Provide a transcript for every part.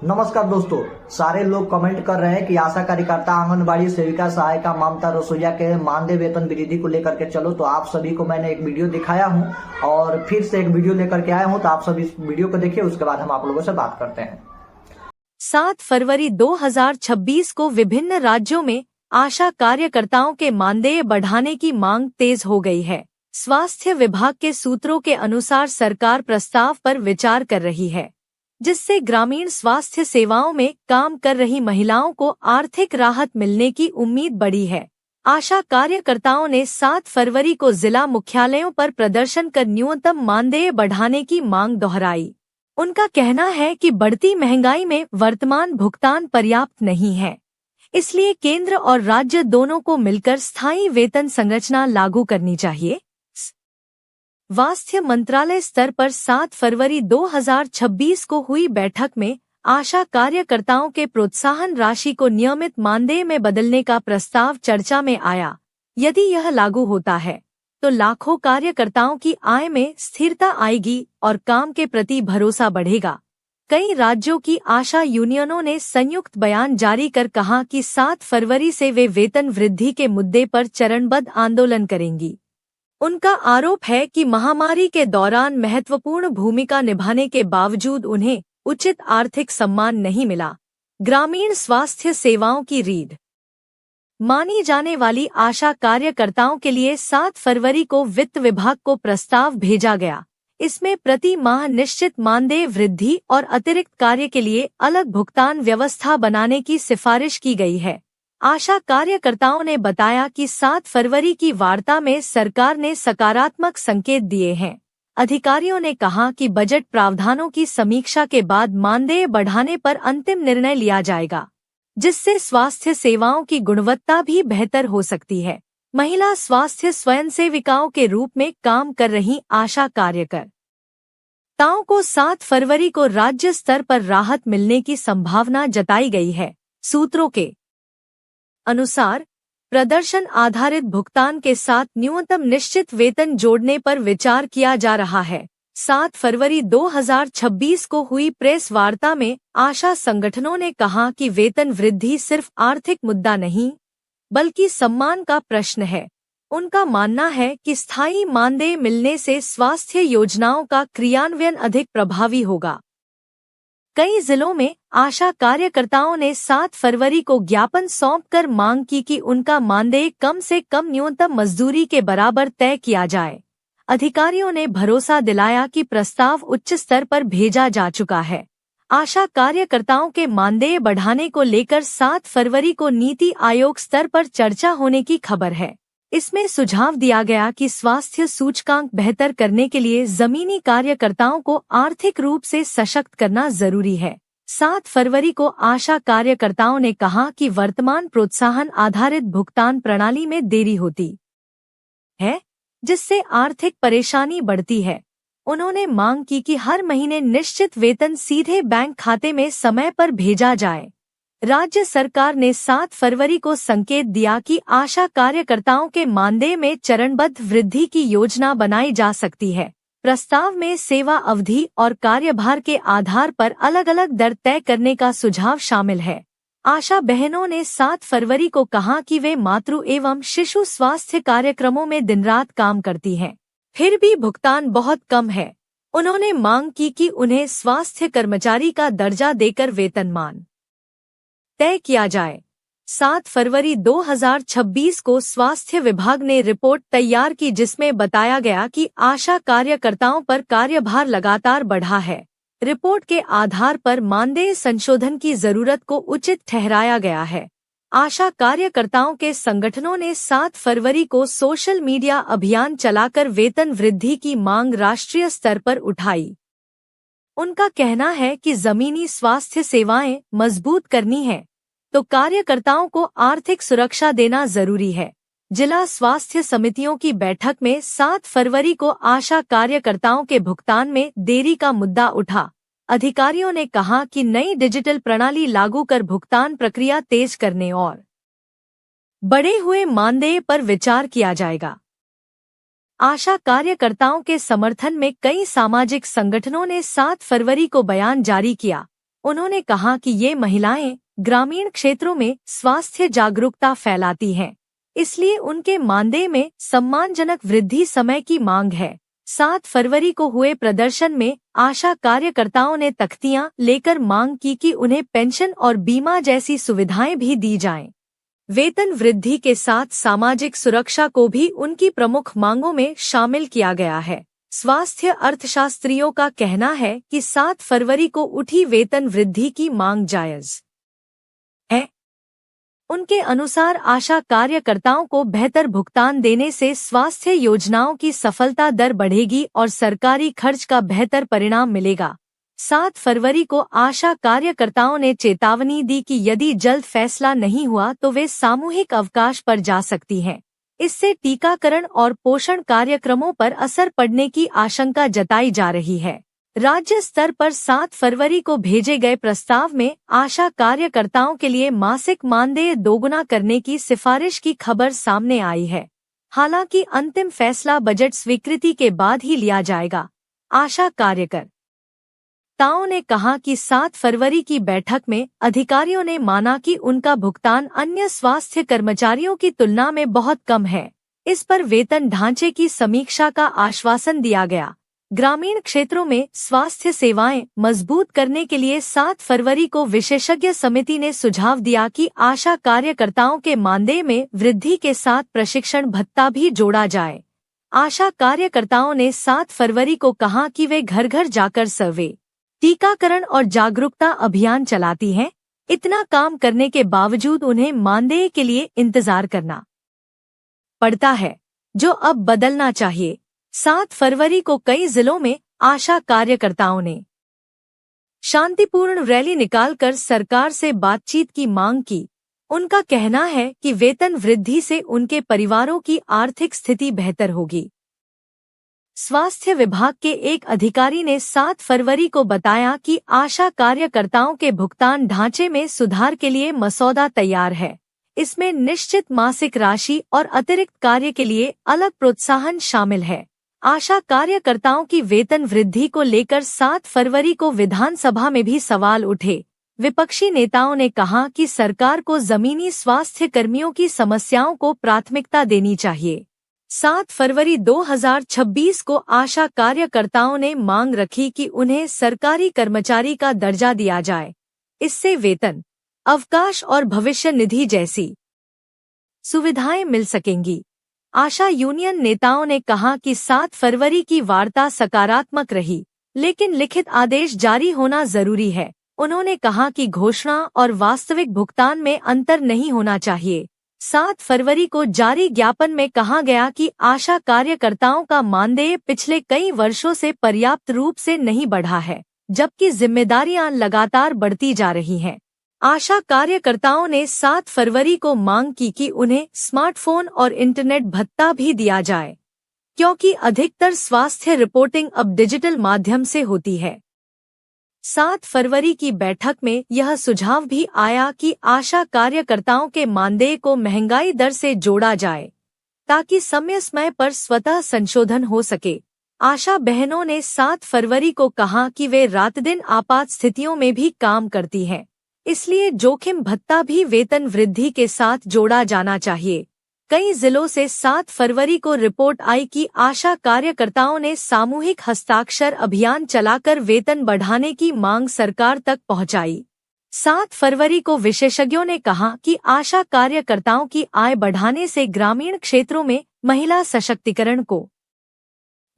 नमस्कार दोस्तों। सारे लोग कमेंट कर रहे हैं कि आशा कार्यकर्ता, आंगनबाड़ी सेविका, सहायिका, ममता रसोईया के मानदेय वेतन वृद्धि को लेकर के चलो। तो आप सभी को मैंने एक वीडियो दिखाया हूं और फिर से एक वीडियो लेकर के आया हूं। तो आप सभी इस वीडियो को देखिए, उसके बाद हम आप लोगों से बात करते हैं। 7 फरवरी 2026 को विभिन्न राज्यों में आशा कार्यकर्ताओं के मानदेय बढ़ाने की मांग तेज हो गई है। स्वास्थ्य विभाग के सूत्रों के अनुसार सरकार प्रस्ताव पर विचार कर रही है, जिससे ग्रामीण स्वास्थ्य सेवाओं में काम कर रही महिलाओं को आर्थिक राहत मिलने की उम्मीद बढ़ी है। आशा कार्यकर्ताओं ने 7 फरवरी को जिला मुख्यालयों पर प्रदर्शन कर न्यूनतम मानदेय बढ़ाने की मांग दोहराई। उनका कहना है कि बढ़ती महंगाई में वर्तमान भुगतान पर्याप्त नहीं है, इसलिए केंद्र और राज्य दोनों को मिलकर स्थायी वेतन संरचना लागू करनी चाहिए। स्वास्थ्य मंत्रालय स्तर पर 7 फरवरी 2026 को हुई बैठक में आशा कार्यकर्ताओं के प्रोत्साहन राशि को नियमित मानदेय में बदलने का प्रस्ताव चर्चा में आया। यदि यह लागू होता है तो लाखों कार्यकर्ताओं की आय में स्थिरता आएगी और काम के प्रति भरोसा बढ़ेगा। कई राज्यों की आशा यूनियनों ने संयुक्त बयान जारी कर कहा कि 7 फरवरी से वे वेतन वृद्धि के मुद्दे पर चरणबद्ध आंदोलन करेंगी। उनका आरोप है कि महामारी के दौरान महत्वपूर्ण भूमिका निभाने के बावजूद उन्हें उचित आर्थिक सम्मान नहीं मिला। ग्रामीण स्वास्थ्य सेवाओं की रीढ़ मानी जाने वाली आशा कार्यकर्ताओं के लिए 7 फरवरी को वित्त विभाग को प्रस्ताव भेजा गया। इसमें प्रति माह निश्चित मानदेय वृद्धि और अतिरिक्त कार्य के लिए अलग भुगतान व्यवस्था बनाने की सिफारिश की गई है। आशा कार्यकर्ताओं ने बताया कि 7 फरवरी की वार्ता में सरकार ने सकारात्मक संकेत दिए हैं। अधिकारियों ने कहा कि बजट प्रावधानों की समीक्षा के बाद मानदेय बढ़ाने पर अंतिम निर्णय लिया जाएगा, जिससे स्वास्थ्य सेवाओं की गुणवत्ता भी बेहतर हो सकती है। महिला स्वास्थ्य स्वयंसेविकाओं के रूप में काम कर रही आशा कार्यकर्ताओं को 7 फरवरी को राज्य स्तर पर राहत मिलने की संभावना जताई गई है। सूत्रों के अनुसार प्रदर्शन आधारित भुगतान के साथ न्यूनतम निश्चित वेतन जोड़ने पर विचार किया जा रहा है। 7 फरवरी 2026 को हुई प्रेस वार्ता में आशा संगठनों ने कहा कि वेतन वृद्धि सिर्फ आर्थिक मुद्दा नहीं, बल्कि सम्मान का प्रश्न है। उनका मानना है कि स्थायी मानदेय मिलने से स्वास्थ्य योजनाओं का क्रियान्वयन अधिक प्रभावी होगा। कई जिलों में आशा कार्यकर्ताओं ने 7 फरवरी को ज्ञापन सौंपकर मांग की कि उनका मानदेय कम से कम न्यूनतम मजदूरी के बराबर तय किया जाए। अधिकारियों ने भरोसा दिलाया कि प्रस्ताव उच्च स्तर पर भेजा जा चुका है। आशा कार्यकर्ताओं के मानदेय बढ़ाने को लेकर 7 फरवरी को नीति आयोग स्तर पर चर्चा होने की खबर है। इसमें सुझाव दिया गया कि स्वास्थ्य सूचकांक बेहतर करने के लिए जमीनी कार्यकर्ताओं को आर्थिक रूप से सशक्त करना जरूरी है। 7 फरवरी को आशा कार्यकर्ताओं ने कहा कि वर्तमान प्रोत्साहन आधारित भुगतान प्रणाली में देरी होती है, जिससे आर्थिक परेशानी बढ़ती है। उन्होंने मांग की कि हर महीने निश्चित वेतन सीधे बैंक खाते में समय पर भेजा जाए। राज्य सरकार ने 7 फरवरी को संकेत दिया कि आशा कार्यकर्ताओं के मानदेय में चरणबद्ध वृद्धि की योजना बनाई जा सकती है। प्रस्ताव में सेवा अवधि और कार्यभार के आधार पर अलग अलग दर तय करने का सुझाव शामिल है। आशा बहनों ने 7 फरवरी को कहा कि वे मातृ एवं शिशु स्वास्थ्य कार्यक्रमों में दिन रात काम करती हैं, फिर भी भुगतान बहुत कम है। उन्होंने मांग की कि उन्हें स्वास्थ्य कर्मचारी का दर्जा देकर वेतनमान तय किया जाए। 7 फरवरी 2026 को स्वास्थ्य विभाग ने रिपोर्ट तैयार की, जिसमें बताया गया कि आशा कार्यकर्ताओं पर कार्यभार लगातार बढ़ा है। रिपोर्ट के आधार पर मानदेय संशोधन की जरूरत को उचित ठहराया गया है। आशा कार्यकर्ताओं के संगठनों ने 7 फरवरी को सोशल मीडिया अभियान चलाकर वेतन वृद्धि की मांग राष्ट्रीय स्तर पर उठाई। उनका कहना है कि जमीनी स्वास्थ्य सेवाएं मजबूत करनी है तो कार्यकर्ताओं को आर्थिक सुरक्षा देना जरूरी है। जिला स्वास्थ्य समितियों की बैठक में 7 फरवरी को आशा कार्यकर्ताओं के भुगतान में देरी का मुद्दा उठा। अधिकारियों ने कहा कि नई डिजिटल प्रणाली लागू कर भुगतान प्रक्रिया तेज करने और बढ़े हुए मानदेय पर विचार किया जाएगा। आशा कार्यकर्ताओं के समर्थन में कई सामाजिक संगठनों ने 7 फरवरी को बयान जारी किया। उन्होंने कहा कि ये महिलाएं ग्रामीण क्षेत्रों में स्वास्थ्य जागरूकता फैलाती हैं, इसलिए उनके मानदेय में सम्मानजनक वृद्धि समय की मांग है। 7 फरवरी को हुए प्रदर्शन में आशा कार्यकर्ताओं ने तख्तियां लेकर मांग की कि उन्हें पेंशन और बीमा जैसी सुविधाएं भी दी जाएं। वेतन वृद्धि के साथ सामाजिक सुरक्षा को भी उनकी प्रमुख मांगों में शामिल किया गया है। स्वास्थ्य अर्थशास्त्रियों का कहना है कि 7 फरवरी को उठी वेतन वृद्धि की मांग जायज है। उनके अनुसार आशा कार्यकर्ताओं को बेहतर भुगतान देने से स्वास्थ्य योजनाओं की सफलता दर बढ़ेगी और सरकारी खर्च का बेहतर परिणाम मिलेगा। 7 फरवरी को आशा कार्यकर्ताओं ने चेतावनी दी कि यदि जल्द फैसला नहीं हुआ तो वे सामूहिक अवकाश पर जा सकती हैं। इससे टीकाकरण और पोषण कार्यक्रमों पर असर पड़ने की आशंका जताई जा रही है। राज्य स्तर पर 7 फरवरी को भेजे गए प्रस्ताव में आशा कार्यकर्ताओं के लिए मासिक मानदेय दोगुना करने की सिफारिश की खबर सामने आई है। हालांकि अंतिम फैसला बजट स्वीकृति के बाद ही लिया जाएगा। आशा कार्यकर्ताओं ने कहा कि 7 फरवरी की बैठक में अधिकारियों ने माना कि उनका भुगतान अन्य स्वास्थ्य कर्मचारियों की तुलना में बहुत कम है। इस पर वेतन ढांचे की समीक्षा का आश्वासन दिया गया। ग्रामीण क्षेत्रों में स्वास्थ्य सेवाएं मजबूत करने के लिए 7 फरवरी को विशेषज्ञ समिति ने सुझाव दिया कि आशा कार्यकर्ताओं के मानदेय में वृद्धि के साथ प्रशिक्षण भत्ता भी जोड़ा जाए। आशा कार्यकर्ताओं ने 7 फरवरी को कहा कि वे घर घर जाकर सर्वे, टीकाकरण और जागरूकता अभियान चलाती हैं। इतना काम करने के बावजूद उन्हें मानदेय के लिए इंतजार करना पड़ता है, जो अब बदलना चाहिए। 7 फरवरी को कई जिलों में आशा कार्यकर्ताओं ने शांतिपूर्ण रैली निकालकर सरकार से बातचीत की मांग की। उनका कहना है कि वेतन वृद्धि से उनके परिवारों की आर्थिक स्थिति बेहतर होगी। स्वास्थ्य विभाग के एक अधिकारी ने 7 फरवरी को बताया कि आशा कार्यकर्ताओं के भुगतान ढांचे में सुधार के लिए मसौदा तैयार है। इसमें निश्चित मासिक राशि और अतिरिक्त कार्य के लिए अलग प्रोत्साहन शामिल है। आशा कार्यकर्ताओं की वेतन वृद्धि को लेकर 7 फरवरी को विधानसभा में भी सवाल उठे। विपक्षी नेताओं ने कहा कि सरकार को जमीनी स्वास्थ्य कर्मियों की समस्याओं को प्राथमिकता देनी चाहिए। 7 फरवरी 2026 को आशा कार्यकर्ताओं ने मांग रखी कि उन्हें सरकारी कर्मचारी का दर्जा दिया जाए। इससे वेतन, अवकाश और भविष्य निधि जैसी सुविधाएं मिल सकेंगी। आशा यूनियन नेताओं ने कहा कि 7 फरवरी की वार्ता सकारात्मक रही, लेकिन लिखित आदेश जारी होना जरूरी है। उन्होंने कहा कि घोषणा और वास्तविक भुगतान में अंतर नहीं होना चाहिए। 7 फरवरी को जारी ज्ञापन में कहा गया कि आशा कार्यकर्ताओं का मानदेय पिछले कई वर्षों से पर्याप्त रूप से नहीं बढ़ा है, जबकि जिम्मेदारियां लगातार बढ़ती जा रही हैं। आशा कार्यकर्ताओं ने 7 फरवरी को मांग की कि उन्हें स्मार्टफोन और इंटरनेट भत्ता भी दिया जाए, क्योंकि अधिकतर स्वास्थ्य रिपोर्टिंग अब डिजिटल माध्यम से होती है। 7 फरवरी की बैठक में यह सुझाव भी आया कि आशा कार्यकर्ताओं के मानदेय को महंगाई दर से जोड़ा जाए, ताकि समय पर स्वतः संशोधन हो सके। आशा बहनों ने 7 फरवरी को कहा कि वे रात दिन आपात स्थितियों में भी काम करती हैं, इसलिए जोखिम भत्ता भी वेतन वृद्धि के साथ जोड़ा जाना चाहिए। कई जिलों से 7 फरवरी को रिपोर्ट आई कि आशा कार्यकर्ताओं ने सामूहिक हस्ताक्षर अभियान चलाकर वेतन बढ़ाने की मांग सरकार तक पहुंचाई। 7 फरवरी को विशेषज्ञों ने कहा कि आशा कार्यकर्ताओं की आय बढ़ाने से ग्रामीण क्षेत्रों में महिला सशक्तिकरण को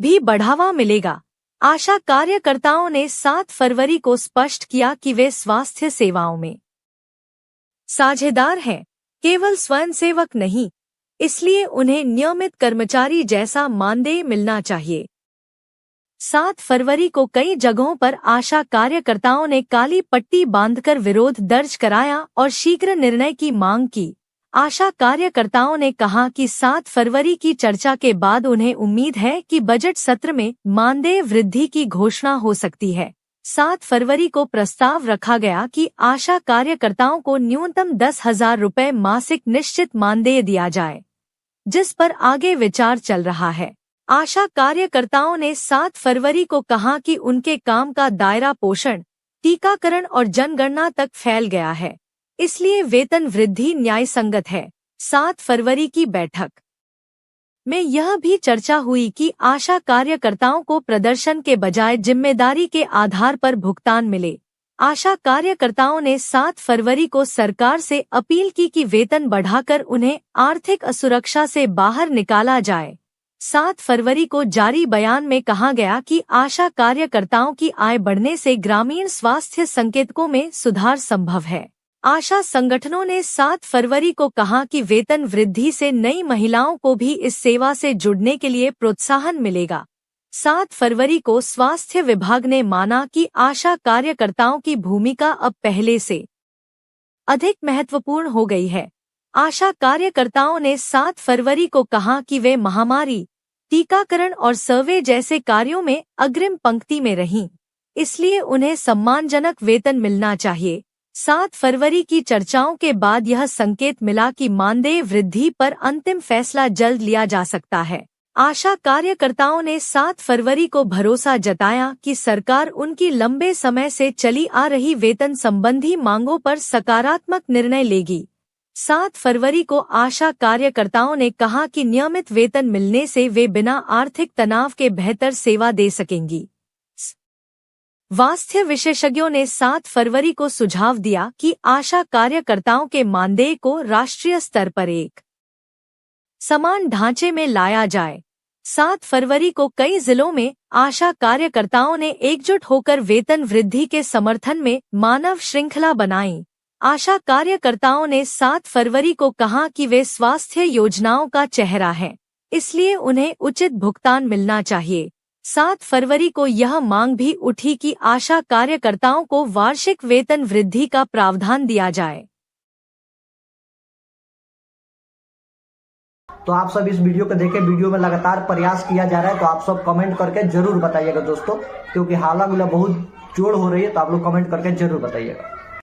भी बढ़ावा मिलेगा। आशा कार्यकर्ताओं ने 7 फरवरी को स्पष्ट किया कि वे स्वास्थ्य सेवाओं में साझेदार हैं, केवल स्वयंसेवक नहीं, इसलिए उन्हें नियमित कर्मचारी जैसा मानदेय मिलना चाहिए। 7 फरवरी को कई जगहों पर आशा कार्यकर्ताओं ने काली पट्टी बांधकर विरोध दर्ज कराया और शीघ्र निर्णय की मांग की। आशा कार्यकर्ताओं ने कहा कि 7 फरवरी की चर्चा के बाद उन्हें उम्मीद है कि बजट सत्र में मानदेय वृद्धि की घोषणा हो सकती है। 7 फरवरी को प्रस्ताव रखा गया कि आशा कार्यकर्ताओं को न्यूनतम 10,000 रुपये मासिक निश्चित मानदेय दिया जाए, जिस पर आगे विचार चल रहा है। आशा कार्यकर्ताओं ने 7 फरवरी को कहा कि उनके काम का दायरा पोषण, टीकाकरण और जनगणना तक फैल गया है, इसलिए वेतन वृद्धि न्याय संगत है। 7 फरवरी की बैठक में यह भी चर्चा हुई कि आशा कार्यकर्ताओं को प्रदर्शन के बजाय जिम्मेदारी के आधार पर भुगतान मिले। आशा कार्यकर्ताओं ने 7 फरवरी को सरकार से अपील की कि वेतन बढ़ाकर उन्हें आर्थिक असुरक्षा से बाहर निकाला जाए। 7 फरवरी को जारी बयान में कहा गया कि आशा कार्यकर्ताओं की आय बढ़ने से ग्रामीण स्वास्थ्य संकेतकों में सुधार संभव है। आशा संगठनों ने 7 फरवरी को कहा कि वेतन वृद्धि से नई महिलाओं को भी इस सेवा से जुड़ने के लिए प्रोत्साहन मिलेगा। 7 फरवरी को स्वास्थ्य विभाग ने माना कि आशा कार्यकर्ताओं की भूमिका अब पहले से अधिक महत्वपूर्ण हो गई है। आशा कार्यकर्ताओं ने 7 फरवरी को कहा कि वे महामारी, टीकाकरण और सर्वे जैसे कार्यों में अग्रिम पंक्ति में रहीं, इसलिए उन्हें सम्मानजनक वेतन मिलना चाहिए। 7 फरवरी की चर्चाओं के बाद यह संकेत मिला कि मानदेय वृद्धि पर अंतिम फैसला जल्द लिया जा सकता है। आशा कार्यकर्ताओं ने 7 फरवरी को भरोसा जताया कि सरकार उनकी लंबे समय से चली आ रही वेतन संबंधी मांगों पर सकारात्मक निर्णय लेगी। 7 फरवरी को आशा कार्यकर्ताओं ने कहा कि नियमित वेतन मिलने से वे बिना आर्थिक तनाव के बेहतर सेवा दे सकेंगी। स्वास्थ्य विशेषज्ञों ने 7 फरवरी को सुझाव दिया कि आशा कार्यकर्ताओं के मानदेय को राष्ट्रीय स्तर पर एक समान ढांचे में लाया जाए। 7 फरवरी को कई जिलों में आशा कार्यकर्ताओं ने एकजुट होकर वेतन वृद्धि के समर्थन में मानव श्रृंखला बनाई। आशा कार्यकर्ताओं ने 7 फरवरी को कहा कि वे स्वास्थ्य योजनाओं का चेहरा हैं, इसलिए उन्हें उचित भुगतान मिलना चाहिए। 7 फरवरी को यह मांग भी उठी कि आशा कार्यकर्ताओं को वार्षिक वेतन वृद्धि का प्रावधान दिया जाए। तो आप सब इस वीडियो को देखें, वीडियो में लगातार प्रयास किया जा रहा है, तो आप सब कमेंट करके जरूर बताइएगा दोस्तों, क्योंकि हाला गुला बहुत जोड़ हो रही है, तो आप लोग कमेंट करके जरूर बताइएगा।